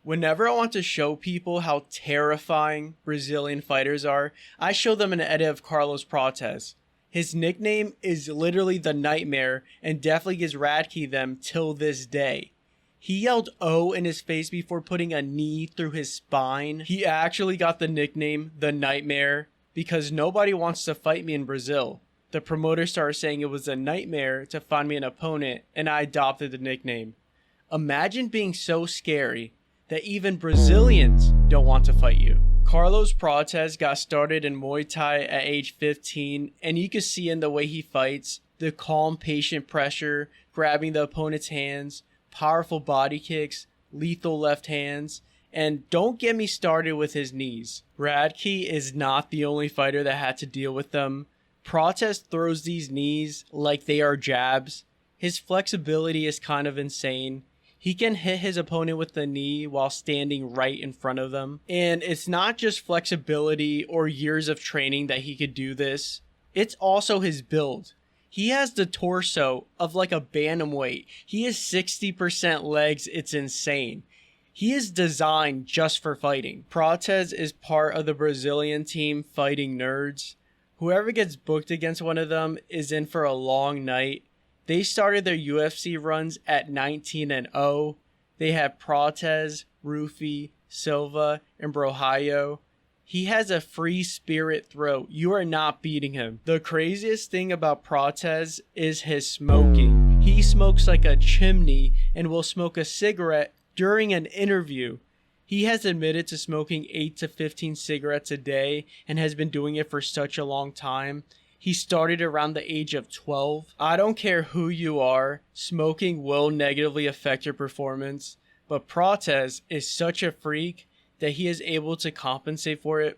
Whenever I want to show people how terrifying Brazilian fighters are, I show them an edit of Carlos Prates. His nickname is literally the Nightmare and definitely gives Radke them till this day. He yelled "Oh" in his face before putting a knee through his spine. He actually got the nickname the Nightmare because nobody wants to fight me in Brazil. The promoter started saying it was a nightmare to find me an opponent, and I adopted the nickname. Imagine being so scary that even Brazilians don't want to fight you. Carlos Prates got started in Muay Thai at age 15, and you can see in the way he fights, the calm, patient pressure, grabbing the opponent's hands, powerful body kicks, lethal left hands, and don't get me started with his knees. Radke is not the only fighter that had to deal with them. Prates throws these knees like they are jabs. His flexibility is kind of insane. He can hit his opponent with the knee while standing right in front of them. And it's not just flexibility or years of training that he could do this. It's also his build. He has the torso of like a bantamweight. He is 60% legs. It's insane. He is designed just for fighting. Prates is part of the Brazilian team Fighting Nerds. Whoever gets booked against one of them is in for a long night. They started their UFC runs at 19-0. They have Prates, Rufi, Silva, and Brohaio. He has a free spirit throat. You are not beating him. The craziest thing about Prates is his smoking. He smokes like a chimney and will smoke a cigarette during an interview. He has admitted to smoking 8 to 15 cigarettes a day and has been doing it for such a long time. He started around the age of 12. I don't care who you are, smoking will negatively affect your performance, but Prates is such a freak that he is able to compensate for it.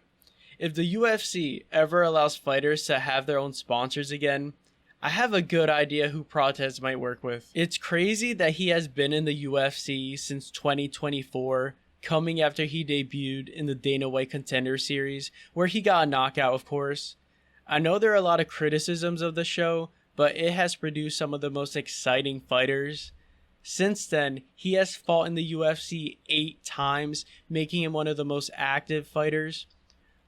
If the UFC ever allows fighters to have their own sponsors again, I have a good idea who Prates might work with. It's crazy that he has been in the UFC since 2024, coming after he debuted in the Dana White Contender Series, where he got a knockout, of course. I know there are a lot of criticisms of the show, but it has produced some of the most exciting fighters. Since then, he has fought in the UFC 8 times, making him one of the most active fighters.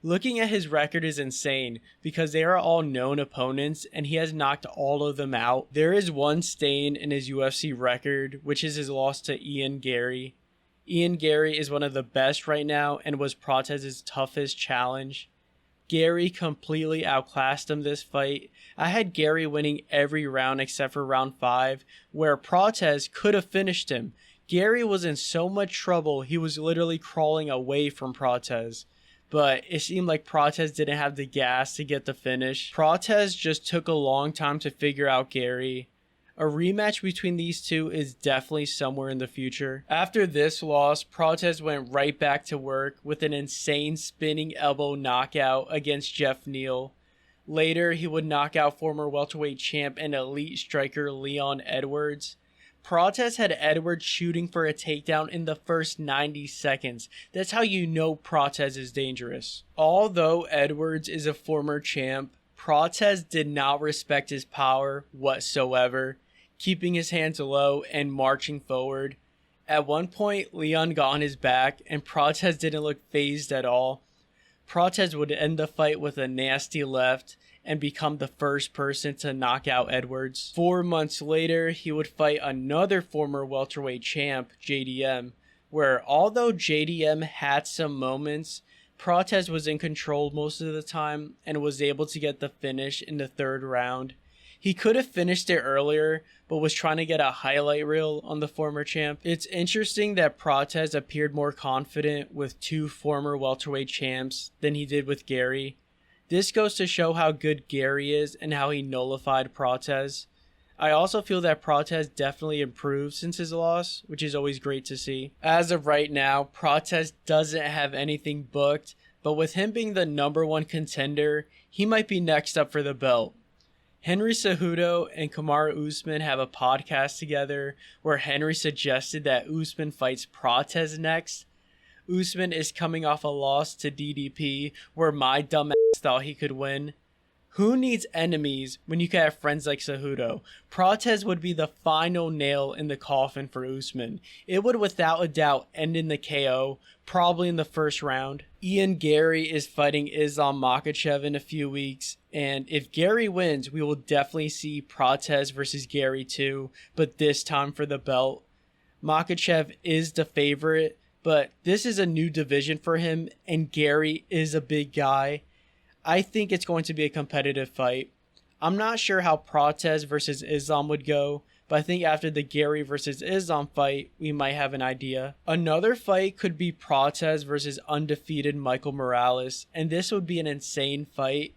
Looking at his record is insane because they are all known opponents and he has knocked all of them out. There is one stain in his UFC record, which is his loss to Ian Gary. Ian Gary is one of the best right now and was Prates' toughest challenge. Gary completely outclassed him this fight. I had Gary winning every round except for round 5, where Prates could have finished him. Gary was in so much trouble, he was literally crawling away from Prates. But it seemed like Prates didn't have the gas to get the finish. Prates just took a long time to figure out Gary. A rematch between these two is definitely somewhere in the future. After this loss, Prates went right back to work with an insane spinning elbow knockout against Jeff Neal. Later, he would knock out former welterweight champ and elite striker Leon Edwards. Prates had Edwards shooting for a takedown in the first 90 seconds. That's how you know Prates is dangerous. Although Edwards is a former champ, Prates did not respect his power whatsoever, keeping his hands low and marching forward. At one point, Leon got on his back, and Prates didn't look fazed at all. Prates would end the fight with a nasty left and become the first person to knock out Edwards. 4 months later, he would fight another former welterweight champ, JDM, where although JDM had some moments, Prates was in control most of the time and was able to get the finish in the 3rd round. He could have finished it earlier, but was trying to get a highlight reel on the former champ. It's interesting that Prates appeared more confident with 2 former welterweight champs than he did with Gary. This goes to show how good Gary is and how he nullified Prates. I also feel that Prates definitely improved since his loss, which is always great to see. As of right now, Prates doesn't have anything booked, but with him being the #1 contender, he might be next up for the belt. Henry Cejudo and Kamaru Usman have a podcast together where Henry suggested that Usman fights Prates next. Usman is coming off a loss to DDP where my dumb ass thought he could win. Who needs enemies when you can have friends like Cejudo? Prates would be the final nail in the coffin for Usman. It would without a doubt end in the KO, probably in the first round. Ian Gary is fighting Islam Makhachev in a few weeks, and if Gary wins, we will definitely see Prates versus Gary too, but this time for the belt. Makhachev is the favorite, but this is a new division for him, and Gary is a big guy. I think it's going to be a competitive fight. I'm not sure how Prates versus Islam would go, but I think after the Gary versus Islam fight, we might have an idea. Another fight could be Prates versus undefeated Michael Morales, and this would be an insane fight.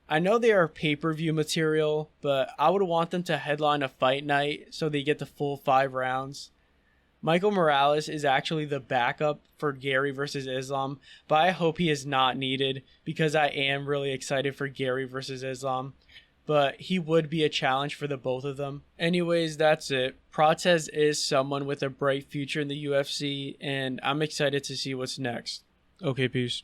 I know they are pay-per-view material, but I would want them to headline a fight night so they get the full 5 rounds. Michael Morales is actually the backup for Gary versus Islam, but I hope he is not needed because I am really excited for Gary versus Islam. But he would be a challenge for the both of them. Anyways, that's it. Prates is someone with a bright future in the UFC, and I'm excited to see what's next. Okay, peace.